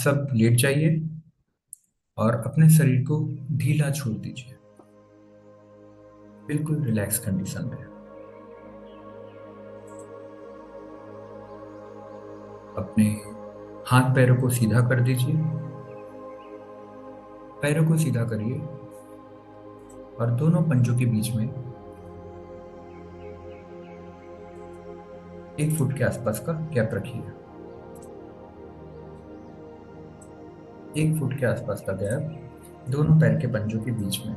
सब लेट जाइए और अपने शरीर को ढीला छोड़ दीजिए, बिल्कुल रिलैक्स कंडीशन में। अपने हाथ पैरों को सीधा कर दीजिए, पैरों को सीधा करिए और दोनों पंजों के बीच में 1 फुट के आसपास का गैप रखिए। 1 फुट के आसपास का गैप दोनों पैर के पंजों के बीच में।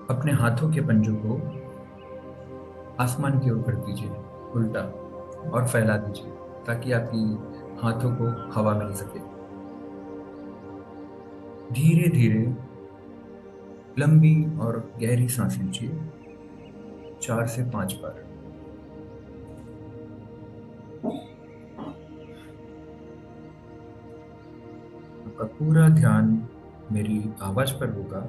अपने हाथों के पंजों को आसमान की ओर कर दीजिए, उल्टा, और फैला दीजिए ताकि आपकी हाथों को हवा मिल सके। धीरे धीरे लंबी और गहरी सांस लीजिए, 4 से 5 बार। आपका पूरा ध्यान मेरी आवाज पर होगा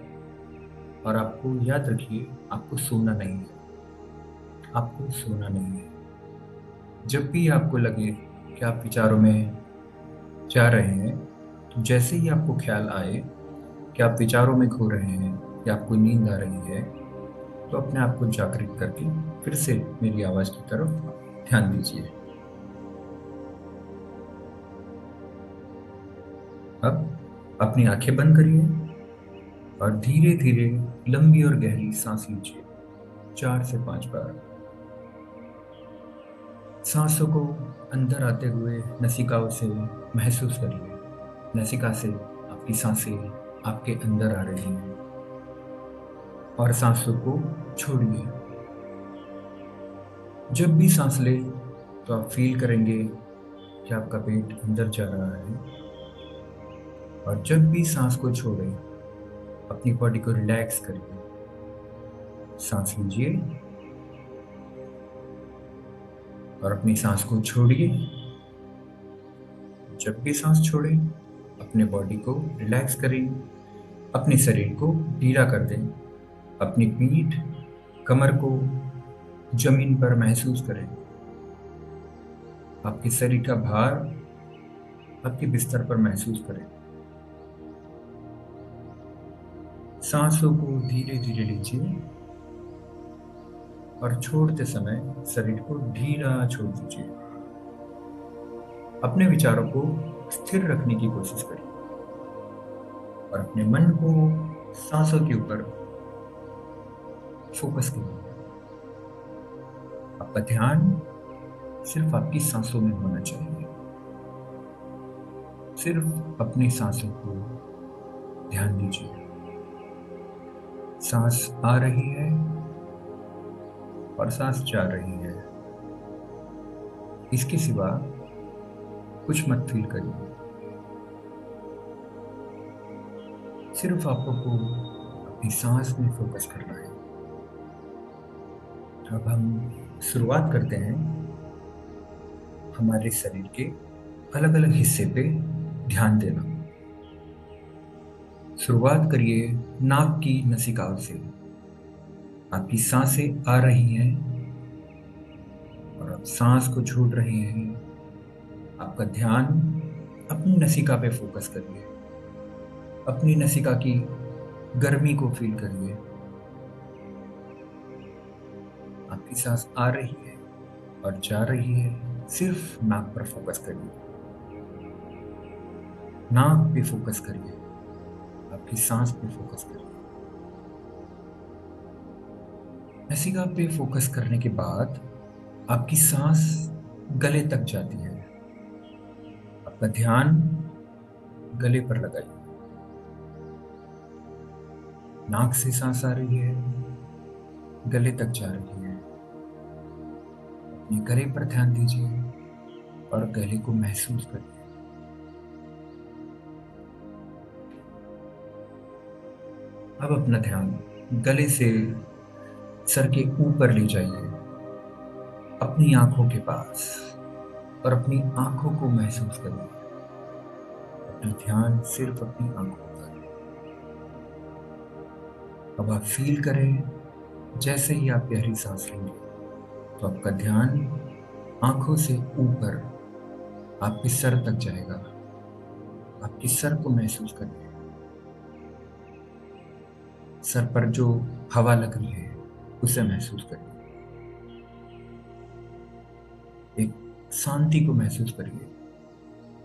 और आपको याद रखिए, आपको सोना नहीं है, आपको सोना नहीं है। जब भी आपको लगे कि आप विचारों में जा रहे हैं, तो जैसे ही आपको ख्याल आए कि आप विचारों में खो रहे हैं या आपको नींद आ रही है, तो अपने आप को जागृत करके फिर से मेरी आवाज की तरफ ध्यान दीजिए। अब अपनी आंखें बंद करिए और धीरे धीरे लंबी और गहरी सांस लीजिए, 4 से 5 बार। सांसों को अंदर आते हुए नसिकाओं से महसूस करिए। नसिका से आपकी सांसें आपके अंदर आ रही हैं और सांसों को छोड़िए। जब भी सांस ले तो आप फील करेंगे कि आपका पेट अंदर जा रहा है, और जब भी सांस को छोड़े अपनी बॉडी को रिलैक्स करिए। सांस लीजिए और अपनी सांस को छोड़िए। जब भी सांस छोड़े अपने बॉडी को रिलैक्स करें, अपने शरीर को ढीला कर दें। अपनी पीठ, कमर को जमीन पर महसूस करें। आपके शरीर का भार आपके बिस्तर पर महसूस करें। सांसों को धीरे धीरे लीजिए और छोड़ते समय शरीर को ढीला छोड़ दीजिए। अपने विचारों को स्थिर रखने की कोशिश करिए और अपने मन को सांसों के ऊपर फोकस कीजिए। आपका ध्यान सिर्फ आपकी सांसों में होना चाहिए। सिर्फ अपनी सांसों को ध्यान दीजिए। सांस आ रही है और सांस जा रही है, इसके सिवा कुछ मत फील करिए। सिर्फ आपको अपनी सांस में फोकस करना है। अब हम शुरुआत करते हैं हमारे शरीर के अलग अलग हिस्से पे ध्यान देना। शुरुआत करिए नाक की नसिकाओं से। आपकी सांसें आ रही हैं और आप सांस को छोड़ रहे हैं। आपका ध्यान अपनी नसिका पे फोकस करिए। अपनी नसिका की गर्मी को फील करिए। आपकी सांस आ रही है और जा रही है, सिर्फ नाक पर फोकस करिए। नाक पे फोकस करिए, आपकी सांस पे फोकस करिए। नसिका पे फोकस करने के बाद आपकी सांस गले तक जाती है। आपका ध्यान गले पर लगाइए। नाक से सांस आ रही है, गले तक जा रही है। अपने गले पर ध्यान दीजिए और गले को महसूस करिए। अब अपना ध्यान गले से सर के ऊपर ले जाइए, अपनी आंखों के पास, और अपनी आंखों को महसूस करिए। अपना ध्यान सिर्फ अपनी आंखों पर। अब आप फील करें जैसे ही आप गहरी सांस लेंगे तो आपका ध्यान आंखों से ऊपर आपके सर तक जाएगा। आपके सर को महसूस करिए। सर पर जो हवा लग रही है उसे महसूस करिए। एक शांति को महसूस करिए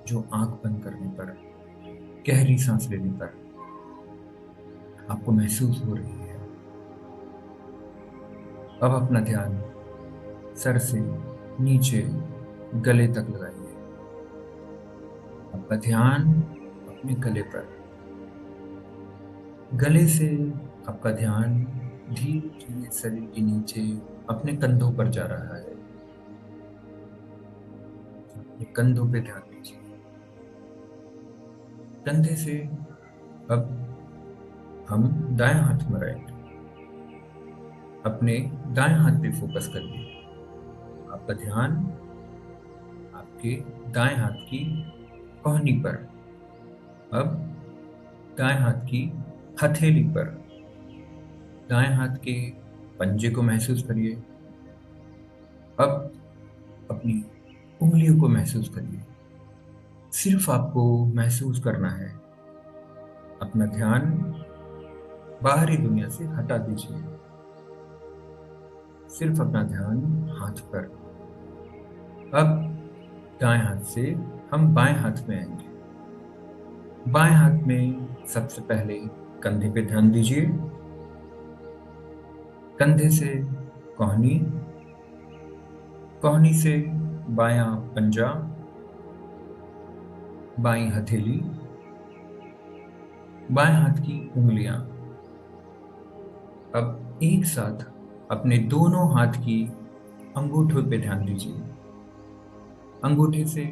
जो आंख बंद करने पर, गहरी सांस लेने पर आपको महसूस हो रही है। अब अपना ध्यान सर से नीचे गले तक लगाइए। आपका ध्यान अपने गले पर। गले से आपका ध्यान धीरे धीरे शरीर के नीचे अपने कंधों पर जा रहा है। अपने कंधों पे ध्यान दीजिए। कंधे से अब हम दाएं हाथ में रहेंगे। अपने दाएं हाथ पे फोकस करिए। आपका ध्यान आपके दाएं हाथ की कोहनी पर। अब दाएं हाथ की हथेली पर। दाएं हाथ के पंजे को महसूस करिए। अब अपनी उंगलियों को महसूस करिए। सिर्फ आपको महसूस करना है। अपना ध्यान बाहरी दुनिया से हटा दीजिए। सिर्फ अपना ध्यान हाथ पर। अब दाएं हाथ से हम बाएं हाथ में आएंगे। बाएं हाथ में सबसे पहले कंधे पे ध्यान दीजिए। कंधे से कोहनी, कोहनी से बायां पंजा, बाईं हथेली, बाएं हाथ की उंगलियां। अब एक साथ अपने दोनों हाथ की अंगूठों पे ध्यान दीजिए। अंगूठे से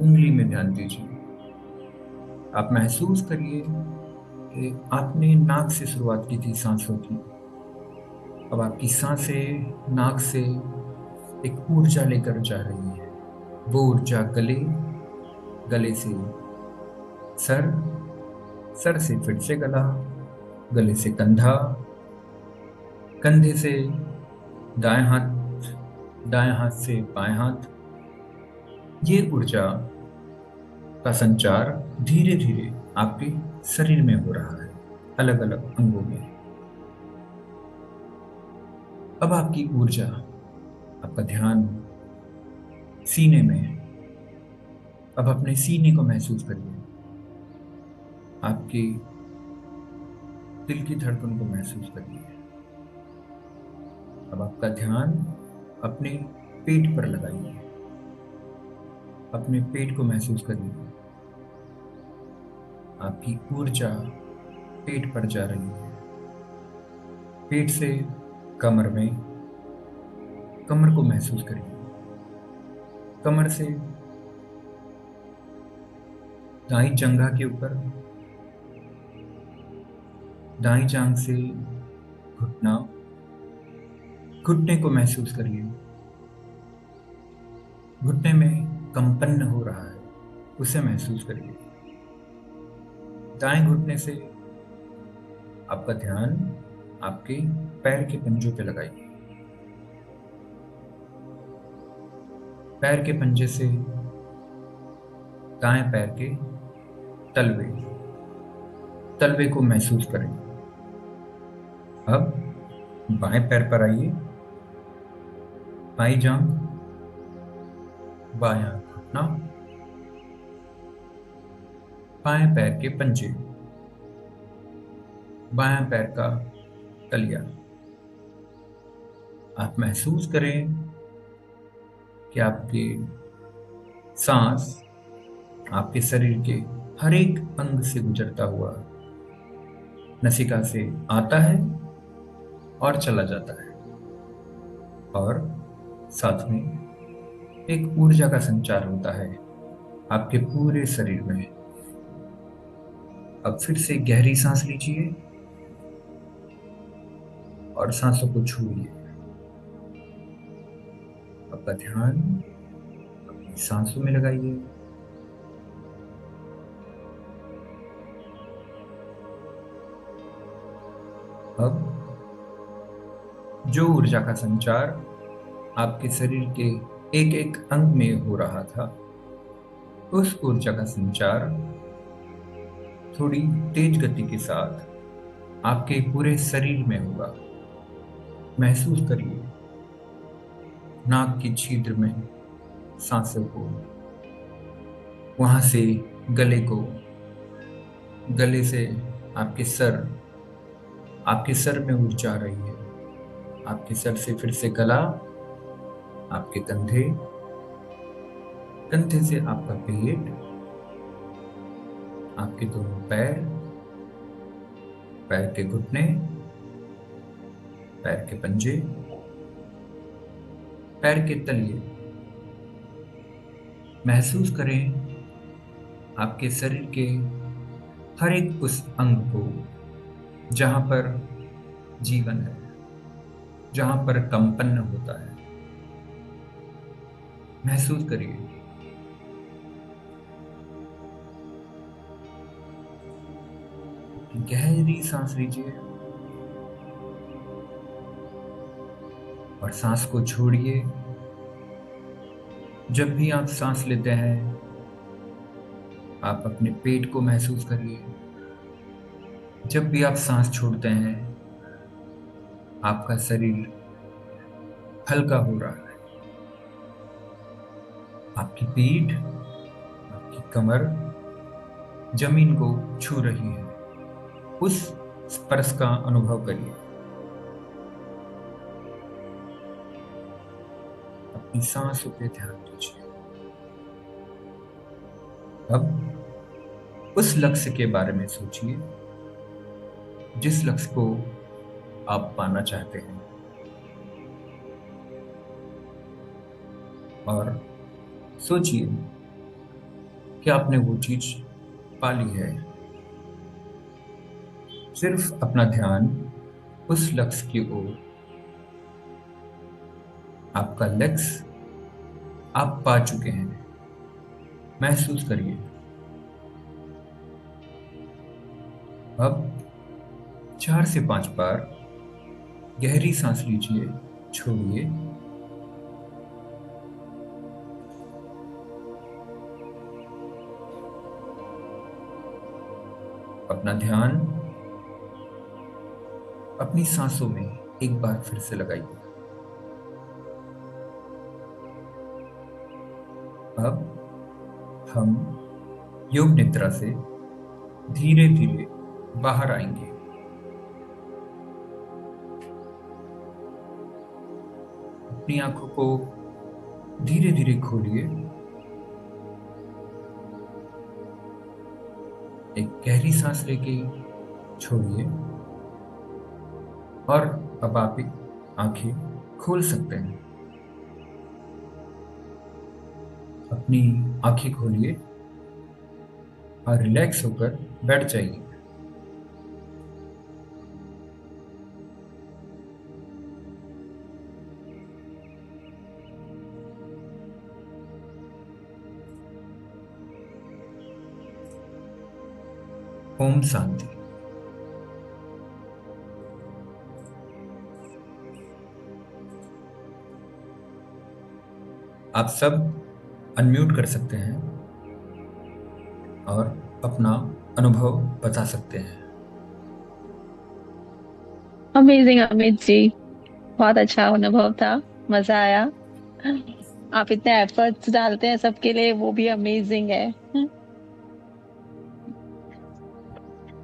उंगली में ध्यान दीजिए। आप महसूस करिए कि आपने नाक से शुरुआत की थी सांसों की। अब आपकी सांसें नाक से एक ऊर्जा लेकर जा रही है। वो ऊर्जा गले, गले से सर, सर से फिर से गला, गले से कंधा, कंधे से दाएं हाथ, दाएं हाथ से बाएं हाथ। ये ऊर्जा का संचार धीरे धीरे आपके शरीर में हो रहा है, अलग अलग अंगों में। अब आपकी ऊर्जा, आपका ध्यान सीने में है। अब अपने सीने को महसूस करिए। आपकी दिल की धड़कन को महसूस करिए। अब आपका ध्यान अपने पेट पर लगाइए। अपने पेट को महसूस करिए। आपकी ऊर्जा पेट पर जा रही है। पेट से कमर में, कमर को महसूस करिए। कमर से दाईं जंघा के ऊपर, दाईं जांघ से घुटना, घुटने को महसूस करिए। घुटने में कंपन हो रहा है, उसे महसूस करिए। दाएं घुटने से आपका ध्यान आपके पैर के पंजों पे लगाइए। पैर के पंजे से दाएं पैर के तलवे, तलवे को महसूस करें। अब बाएं पैर पर आइए। बाईं जांघ, बायां घुटना, बाएं पैर के पंजे, बायां पैर का तलिया। आप महसूस करें कि आपके सांस आपके शरीर के हर एक अंग से गुजरता हुआ नसिका से आता है और चला जाता है, और साथ में एक ऊर्जा का संचार होता है आपके पूरे शरीर में। अब फिर से गहरी सांस लीजिए और सांसों को छूइए। आपका ध्यान अपनी सांसों में लगाइए। अब जो ऊर्जा का संचार आपके शरीर के एक एक अंग में हो रहा था, उस ऊर्जा का संचार थोड़ी तेज गति के साथ आपके पूरे शरीर में होगा। महसूस करिए नाक की छिद्र में सांसों को, वहां से गले को, गले से आपके सर, आपके सर में ऊर्जा आ रही है, आपके सर से फिर से गला, आपके कंधे, कंधे से आपका पेट, आपके दोनों पैर, पैर के घुटने, पैर के पंजे, पैर के तलिए। महसूस करें आपके शरीर के हर एक उस अंग को जहां पर जीवन है, जहां पर कंपन होता है। महसूस करिए। गहरी सांस लीजिए और सांस को छोड़िए। जब भी आप सांस लेते हैं, आप अपने पेट को महसूस करिए। जब भी आप सांस छोड़ते हैं, आपका शरीर हल्का हो रहा है। आपकी पीठ, आपकी कमर जमीन को छू रही है। उस स्पर्श का अनुभव करिए। अपनी सांसों पे ध्यान दीजिए। अब उस लक्ष्य के बारे में सोचिए जिस लक्ष्य को आप पाना चाहते हैं, और सोचिए कि आपने वो चीज पा ली है। सिर्फ अपना ध्यान उस लक्ष्य की ओर, आपका लक्ष्य आप पा चुके हैं, महसूस करिए। अब 4 से 5 बार गहरी सांस लीजिए, छोड़िए। अपना ध्यान अपनी सांसों में एक बार फिर से लगाइए। अब हम योग निद्रा से धीरे धीरे बाहर आएंगे। अपनी आंखों को धीरे धीरे खोलिए। एक गहरी सांस लेके छोड़िए और अब आप आंखें खोल सकते हैं। अपनी आंखें खोलिए और रिलैक्स होकर बैठ जाइए। ओम शांति। आप सब अनम्यूट कर सकते हैं और अपना अनुभव बता सकते हैं। अमेजिंग अमित जी, बहुत अच्छा अनुभव था, मजा आया। आप इतने एफर्ट्स डालते हैं सबके लिए, वो भी अमेजिंग है।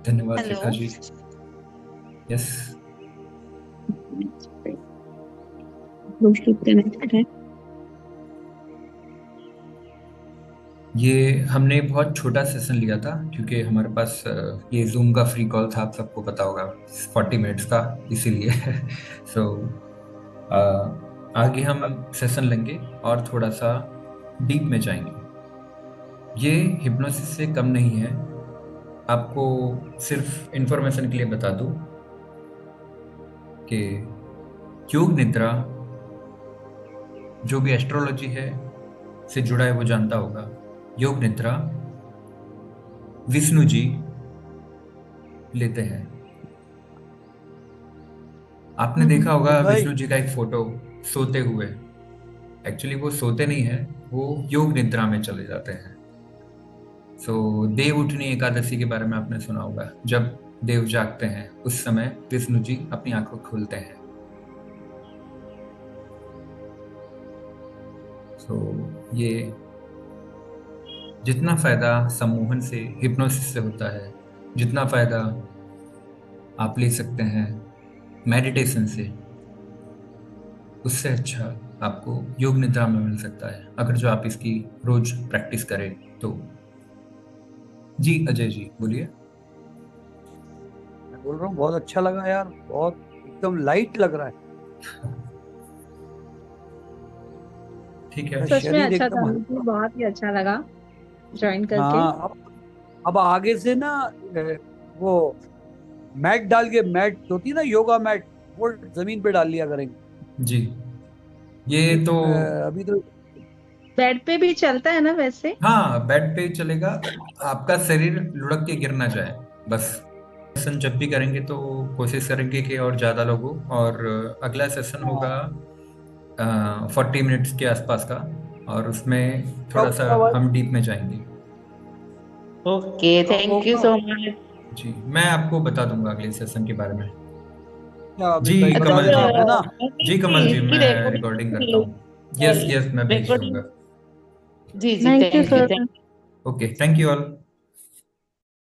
धन्यवाद hello. Rekha ji. Yes, Bluetooth connected है। ये हमने बहुत छोटा सेशन लिया था क्योंकि हमारे पास ये जूम का फ्री कॉल था, आप सबको पता होगा, 40 मिनट्स का, इसीलिए। सो आगे हम सेशन लेंगे और थोड़ा सा डीप में जाएंगे। ये हिप्नोसिस से कम नहीं है। आपको सिर्फ इंफॉर्मेशन के लिए बता दूं कि योग निद्रा, जो भी एस्ट्रोलॉजी है से जुड़ा है वो जानता होगा, योग निद्रा विष्णु जी लेते हैं। आपने देखा होगा भाई। विष्णु जी का एक फोटो सोते हुए। एक्चुअली वो सोते नहीं है, वो योग निद्रा में चले जाते हैं। सो देव उठनी एकादशी के बारे में आपने सुना होगा। जब देव जागते हैं उस समय विष्णु जी अपनी आंखों खोलते हैं। सो ये जितना फायदा सम्मोहन से, हिप्नोसिस से होता है, जितना फायदा आप ले सकते हैं मेडिटेशन से, उससे अच्छा आपको योग निद्रा में मिल सकता है, अगर जो आप इसकी रोज प्रैक्टिस करें तो। जी अजय जी बोलिए। मैं बोल रहा हूँ बहुत अच्छा लगा यार, बहुत एकदम लाइट लग रहा है। ठीक है। मेरा सच में शरीर अच्छा था, एकदम मुझे हल्का। बहुत ही अच्छा लगा ज्वाइन करके। हाँ, अब आगे से ना वो मैट डाल के, मैट जो होती है ना योगा मैट, वो जमीन पे डाल लिया करेंगे। जी ये तो। अभी तो बेड पे भी चलता है ना वैसे? हाँ बेड पे चलेगा, आपका शरीर लुढ़क के गिर ना जाए बस। सेशन जब भी करेंगे तो कोशिश करेंगे कि और ज्यादा लोग हो। और अगला सेशन होगा हाँ। 40 मिनट्स के आसपास का, और उसमें कब थोड़ा सा होगा भाई? हम डीप में जाएंगे। ओके, कब थैंक यू होगा? So much. जी मैं आपको बता दूंगा अगले सेशन के बारे में। क्या अभी जी कहीं बता कमल देना, जी। है ना? जी मम्मी कमल जी, जी इसकी मैं रिकॉर्डिंग करता रिकॉर्डिंग हूँ। यस यस मैं भेज रिकॉर्डिंग। दूंगा। जी जी, thank you thank you. Sir. Okay thank you all.